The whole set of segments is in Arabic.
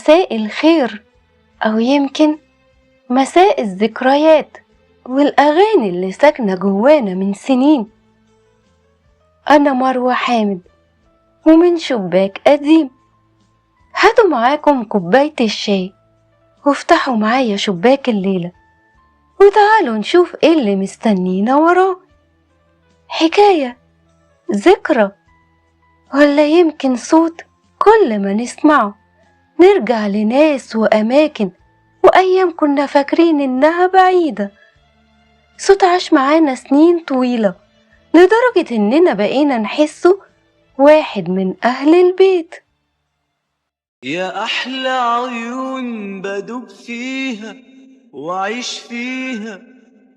مساء الخير، أو يمكن مساء الذكريات والأغاني اللي ساكنة جوانا من سنين. أنا مروة حامد، ومن شباك قديم. هاتوا معاكم كوباية الشاي وافتحوا معايا شباك الليلة، وتعالوا نشوف ايه اللي مستنينا وراه. حكاية، ذكرى، ولا يمكن صوت كل ما نسمعه نرجع لناس وأماكن وأيام كنا فاكرين إنها بعيدة. صوت عاش معانا سنين طويلة لدرجة إننا بقينا نحسه واحد من أهل البيت. يا أحلى عيون بدوب فيها وعيش فيها،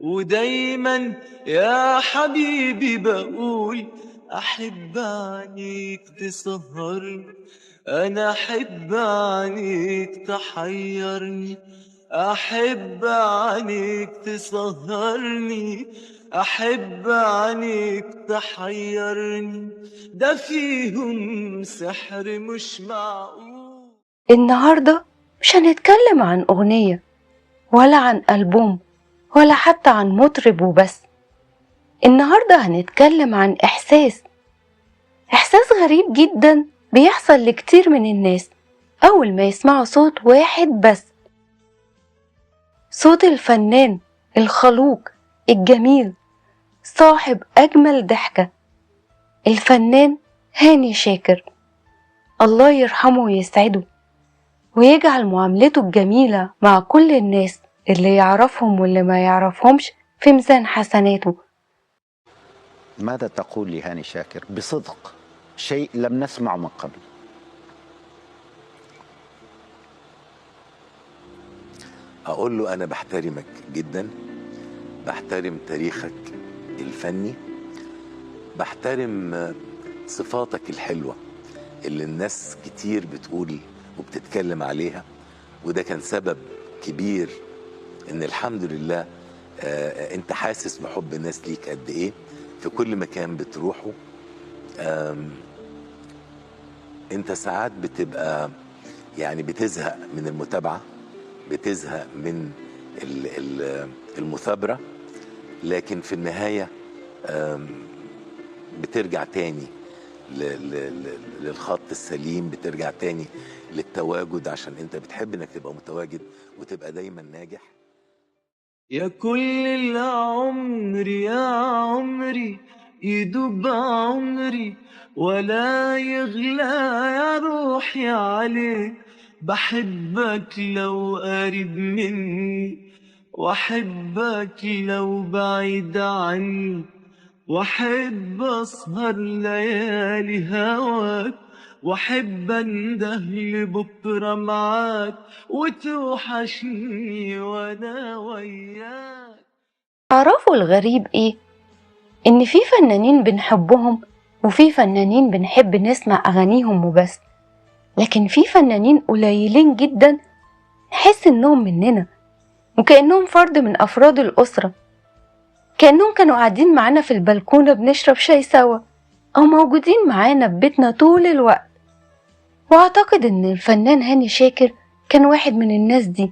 ودايما يا حبيبي بقول أحب عنيك تسهرني، أنا أحب عنيك تحيرني، أحب عنيك تسهرني، أحب عنيك تحيرني، ده فيهم سحر مش معقول. النهاردة مش هنتكلم عن أغنية ولا عن ألبوم ولا حتى عن مطرب وبس. النهاردة هنتكلم عن إحساس غريب جدا بيحصل لكتير من الناس أول ما يسمعوا صوت واحد بس، صوت الفنان الخلوق الجميل صاحب أجمل ضحكة، الفنان هاني شاكر. الله يرحمه ويسعده ويجعل معاملته الجميلة مع كل الناس اللي يعرفهم واللي ما يعرفهمش في ميزان حسناته. ماذا تقول لهاني شاكر بصدق، شيء لم نسمعه من قبل؟ أقول له أنا بحترمك جدا، بحترم تاريخك الفني، بحترم صفاتك الحلوة اللي الناس كتير بتقول وبتتكلم عليها، وده كان سبب كبير إن الحمد لله أنت حاسس بحب الناس ليك قد إيه في كل مكان بتروحه. أنت ساعات بتبقى يعني بتزهق من المتابعة، بتزهق من المثابرة، لكن في النهاية بترجع تاني للخط السليم، بترجع تاني للتواجد، عشان انت بتحب انك تبقى متواجد وتبقى دايما ناجح. يا كل العمر يا عمري يدوب عمري ولا يغلى يا روحي عليك، بحبك لو قريب مني واحبك لو بعيد عني، واحب اسهر ليالي هواك، واحب انده لبكره معاك وتوحشني وانا وياك. تعرفوا الغريب ايه؟ ان في فنانين بنحبهم وفي فنانين بنحب نسمع اغانيهم وبس، لكن في فنانين قليلين جدا نحس انهم مننا وكأنهم فرد من افراد الاسرة، كأنهم كانوا قاعدين معانا في البلكونة بنشرب شاي سوا او موجودين معانا في بيتنا طول الوقت. واعتقد ان الفنان هاني شاكر كان واحد من الناس دي،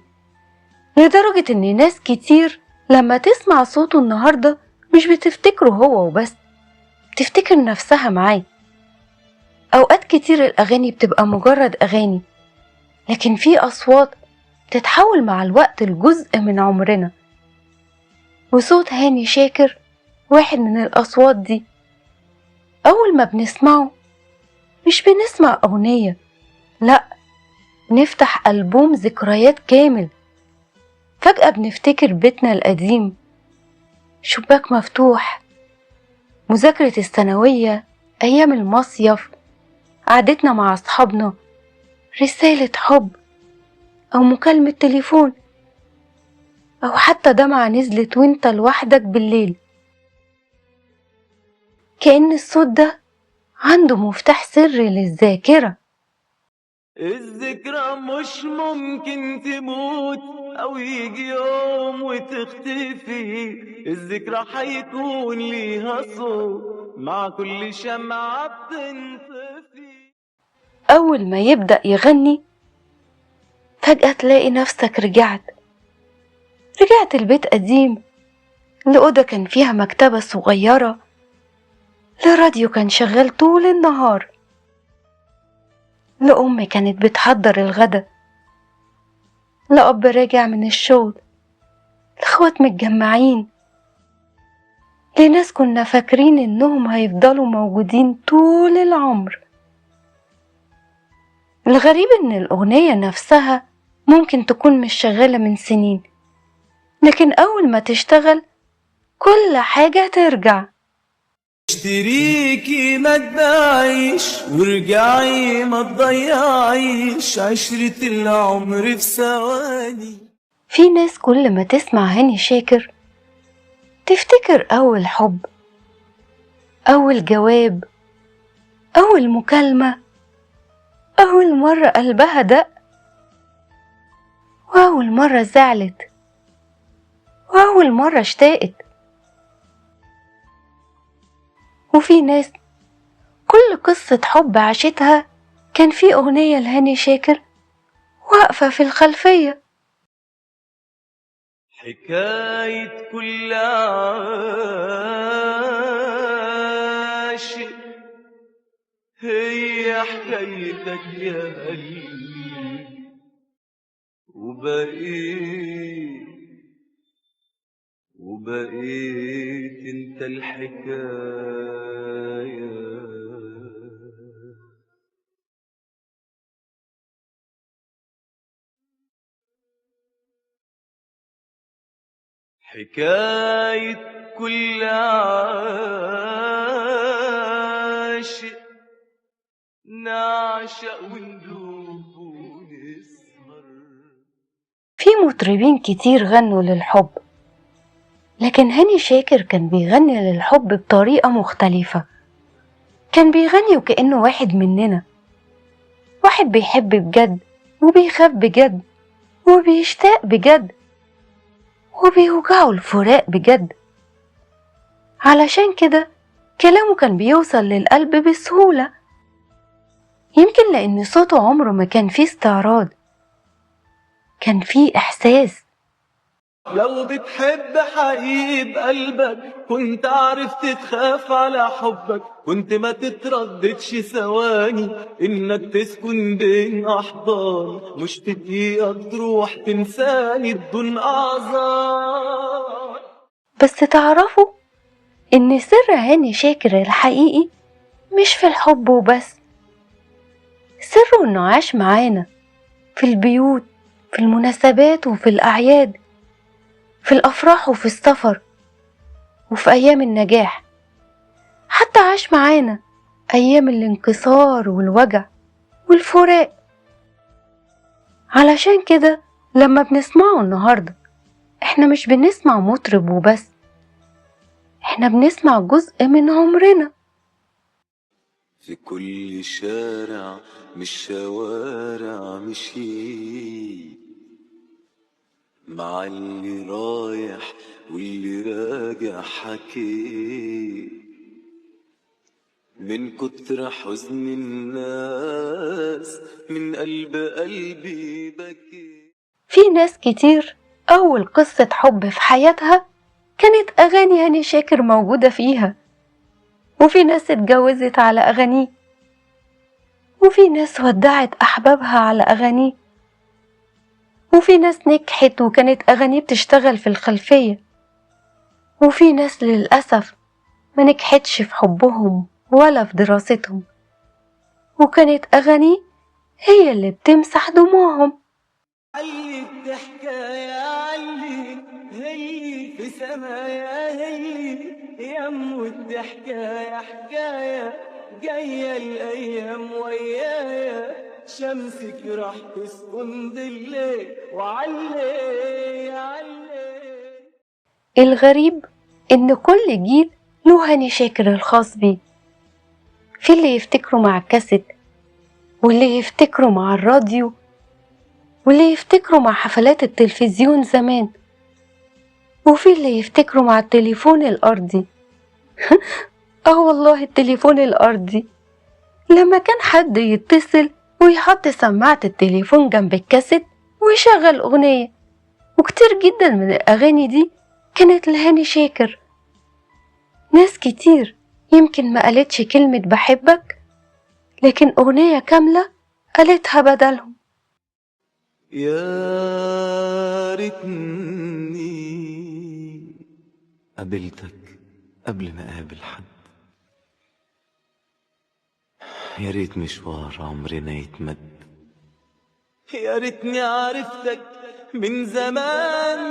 لدرجة ان ناس كتير لما تسمع صوته النهاردة مش بتفتكره هو وبس، بتفتكر نفسها معاه. اوقات كتير الاغاني بتبقى مجرد اغاني، لكن في اصوات بتتحول مع الوقت لجزء من عمرنا، وصوت هاني شاكر واحد من الاصوات دي. اول ما بنسمعه مش بنسمع اغنية، لا، نفتح ألبوم ذكريات كامل. فجأة بنفتكر بيتنا القديم، شباك مفتوح، مذاكرة الثانوية، أيام المصيف، قعدتنا مع أصحابنا، رسالة حب أو مكالمة تليفون، أو حتى دمعة نزلت وانت لوحدك بالليل. كأن الصوت ده عنده مفتاح سري للذاكرة. الذكرى مش ممكن تموت أو يجي يوم وتختفي، الذكرى حيكون ليها صوت مع كل شمعة بتنطفي. أول ما يبدأ يغني فجأة تلاقي نفسك رجعت البيت قديم، لأوضة كان فيها مكتبة صغيرة، لراديو كان شغال طول النهار، لأم كانت بتحضر الغدا، لأب راجع من الشغل، لأخوات متجمعين، لناس كنا فاكرين إنهم هيفضلوا موجودين طول العمر. الغريب إن الأغنية نفسها ممكن تكون مش شغالة من سنين، لكن أول ما تشتغل كل حاجة ترجع. اشتريكي ما تباعيش وارجعي ما تضيعيش عشرة العمر في ثواني. في ناس كل ما تسمع هاني شاكر تفتكر أول حب، أول جواب، أول مكالمة، أول مرة قلبها دق، وأول مرة زعلت، وأول مرة اشتاقت. وفي ناس كل قصة حب عاشتها كان في أغنية لهاني شاكر واقفة في الخلفية. حكاية كل عاشق هي حكايتك يا قلبي، وبقيت انت الحكاية. حكاية كل عاشق نعشق وندوب ونسهر. في مطربين كتير غنوا للحب، لكن هاني شاكر كان بيغني للحب بطريقة مختلفة. كان بيغني وكأنه واحد مننا، واحد بيحب بجد وبيخاف بجد وبيشتاق بجد وبيوجعه الفراق بجد. علشان كده كلامه كان بيوصل للقلب بسهولة، يمكن لأن صوته عمره ما كان فيه استعراض، كان فيه إحساس. لو بتحب حقيقي بقلبك كنت عرفت تخاف على حبك، كنت ما تترددش ثواني انك تسكن بين احضان، مش تضيقك تروح تنساني بدون اعذار. بس تعرفوا إن سر هاني شاكر الحقيقي مش في الحب وبس، سره إنه عاش معانا في البيوت، في المناسبات وفي الأعياد، في الأفراح وفي السفر وفي أيام النجاح، حتى عاش معانا أيام الانكسار والوجع والفراق. علشان كده لما بنسمعه النهاردة احنا مش بنسمع مطرب وبس، احنا بنسمع جزء من عمرنا. في كل شارع مش شوارع مشي، مع اللي رايح واللي راجع حكي، من كتر حزن الناس من قلبي بكي. في ناس كتير أول قصة حب في حياتها كانت أغاني هاني شاكر موجودة فيها، وفي ناس اتجوزت على أغانيه، وفي ناس ودعت أحبابها على أغانيه، وفي ناس نجحت وكانت أغانيه بتشتغل في الخلفية، وفي ناس للأسف ما نجحتش في حبهم ولا في دراستهم، وكانت أغانيه هي اللي بتمسح دموعهم. علي الضحكة يا علي هي في سمايا هي يم الضحكة يا حكاية جاية الأيام ويايا، شمسك راح تسكن بالليل وعلي. الغريب إن كل جيل له هاني شاكر الخاص بيه، في اللي يفتكره مع الكاسيت، واللي يفتكره مع الراديو، واللي يفتكره مع حفلات التلفزيون زمان، وفي اللي يفتكره مع التليفون الأرضي. والله التليفون الأرضي لما كان حد يتصل ويحط سماعة التليفون جنب الكاسيت ويشغل أغنية. وكتير جدا من الأغاني دي كانت لهاني شاكر. ناس كتير يمكن ما قالتش كلمة بحبك، لكن أغنية كاملة قالتها بدلهم. يا ريتني قابلتك قبل ما اقابل حد، يا ريت مشوار عمرنا يتمد، يا ريتني عرفتك من زمان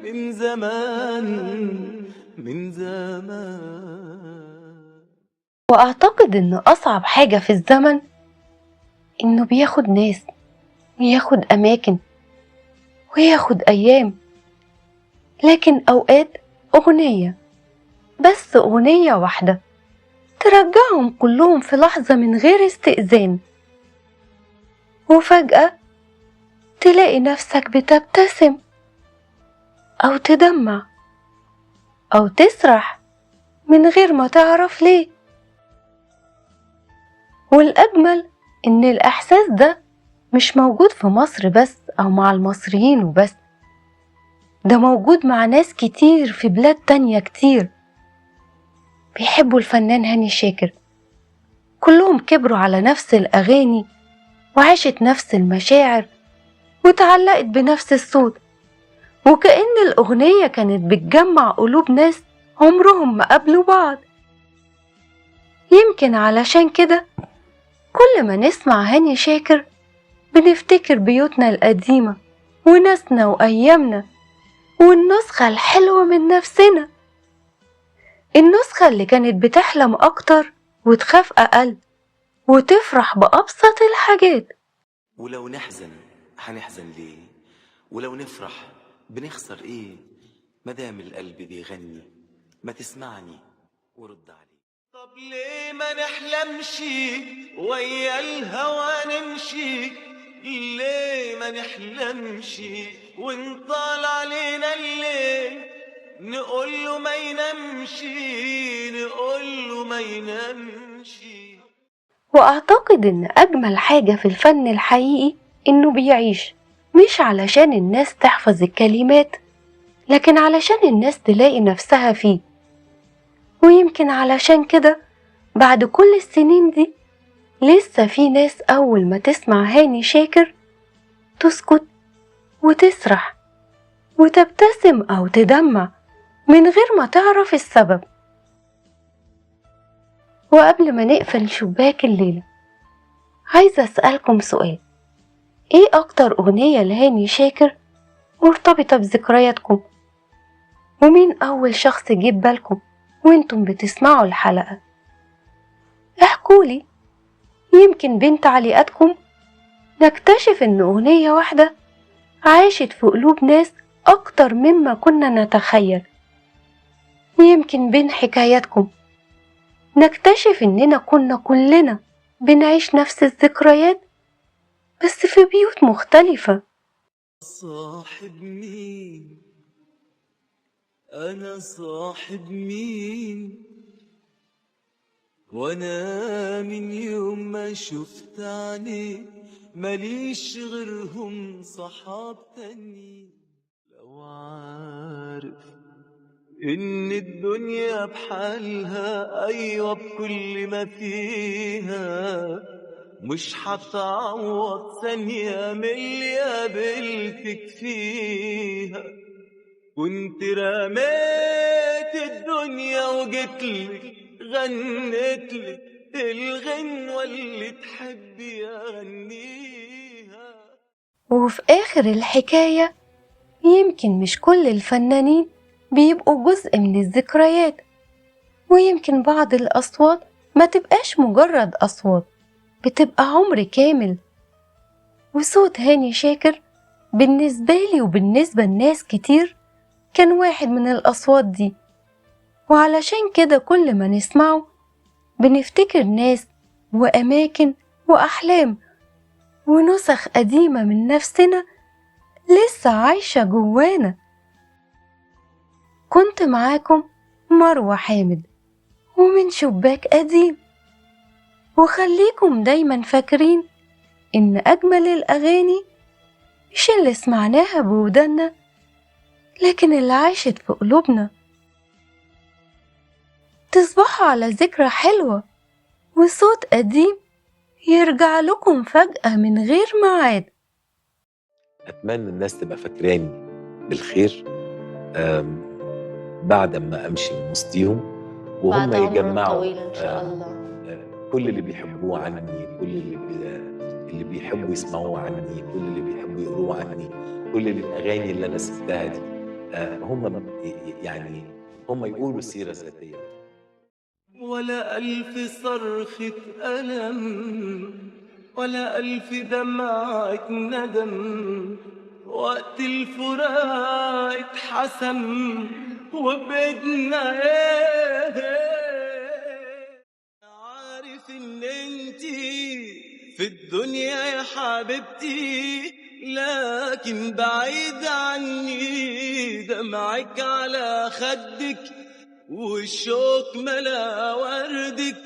من زمان من زمان. وأعتقد إن أصعب حاجة في الزمن إنه بياخد ناس وياخد أماكن وياخد أيام، لكن أوقات أغنية، بس أغنية واحدة ترجعهم كلهم في لحظة من غير استئذان، وفجأة تلاقي نفسك بتبتسم أو تدمع أو تسرح من غير ما تعرف ليه. والأجمل إن الإحساس ده مش موجود في مصر بس أو مع المصريين وبس، ده موجود مع ناس كتير في بلاد تانية كتير بيحبوا الفنان هاني شاكر. كلهم كبروا على نفس الأغاني وعاشت نفس المشاعر وتعلقت بنفس الصوت، وكأن الأغنية كانت بتجمع قلوب ناس عمرهم ما قابلوا بعض. يمكن علشان كده كل ما نسمع هاني شاكر بنفتكر بيوتنا القديمة وناسنا وأيامنا والنسخة الحلوة من نفسنا، النسخة اللي كانت بتحلم أكتر وتخاف أقل وتفرح بأبسط الحاجات. ولو نحزن هنحزن ليه، ولو نفرح بنخسر ايه، مدام القلب بيغني ما تسمعني ورد عليه. طب ليه ما نحلمش ويا الهوى نمشي، ليه ما نحلمش ونطال علينا الليل، نقول له ما ينامشي نقول له ما ينامشي. وأعتقد إن أجمل حاجة في الفن الحقيقي إنه بيعيش، مش علشان الناس تحفظ الكلمات، لكن علشان الناس تلاقي نفسها فيه. ويمكن علشان كده بعد كل السنين دي لسه في ناس أول ما تسمع هاني شاكر تسكت وتسرح وتبتسم أو تدمع من غير ما تعرف السبب. وقبل ما نقفل شباك الليلة عايزة أسألكم سؤال: إيه أكتر أغنية لهاني شاكر مرتبطة بذكرياتكم؟ ومين أول شخص جيب بالكم وانتم بتسمعوا الحلقة؟ احكولي، يمكن بين تعليقاتكم نكتشف إن أغنية واحدة عاشت في قلوب ناس أكتر مما كنا نتخيل. يمكن بين حكاياتكم نكتشف إننا كنا كلنا بنعيش نفس الذكريات بس في بيوت مختلفة. صاحب مين أنا صاحب مين، وأنا من يوم ما شفت عينيه ماليش غيرهم صحاب تاني. لو عارف إن الدنيا بحالها أيوة بكل ما فيها، مش هتعوض ثانية من اللي قابلتك فيها. كنت رميت الدنيا وجيتلك غنيتلك الغنوة اللي تحبي أغنيها. وفي آخر الحكاية يمكن مش كل الفنانين بيبقوا جزء من الذكريات، ويمكن بعض الأصوات ما تبقاش مجرد أصوات، بتبقى عمر كامل. وصوت هاني شاكر بالنسبة لي وبالنسبة لناس كتير كان واحد من الأصوات دي، وعلشان كده كل ما نسمعه بنفتكر ناس وأماكن وأحلام ونسخ قديمة من نفسنا لسه عايشة جوانا. كنت معاكم مروة حامد ومن شباك قديم، وخليكم دايما فاكرين إن أجمل الأغاني مش اللي سمعناها بودنا، لكن اللي عاشت في قلوبنا. تصبحوا على ذكرى حلوة وصوت قديم يرجع لكم فجأة من غير ميعاد. اتمنى الناس تبقى فاكراني بالخير بعد ما امشي من وسطيهم، وهم بعد عمر يجمعوا طويل إن شاء الله. كل اللي بيحبوه عني، كل اللي بيحبوا يسمعوه عني، كل اللي بيحبوا يقروه عني، كل الاغاني اللي انا سبتها دي، يعني هم يقولوا سيرة ذاتية. ولا ألف صرخة ألم ولا ألف دمعة ندم، وقت الفراق اتحسم وبدنا عارف إن انتي في الدنيا يا حبيبتي، لكن بعيد عني دمعك على خدك والشوق ملا وردك.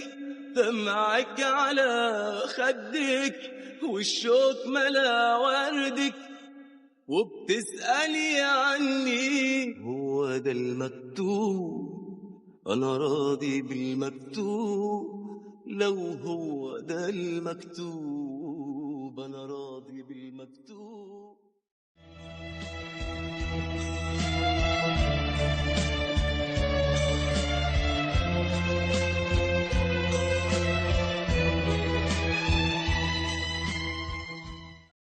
دمعك على خدك والشوق ملا وردك، وبتسألي عني هو ده المكتوب. أنا راضي بالمكتوب لو هو ده المكتوب.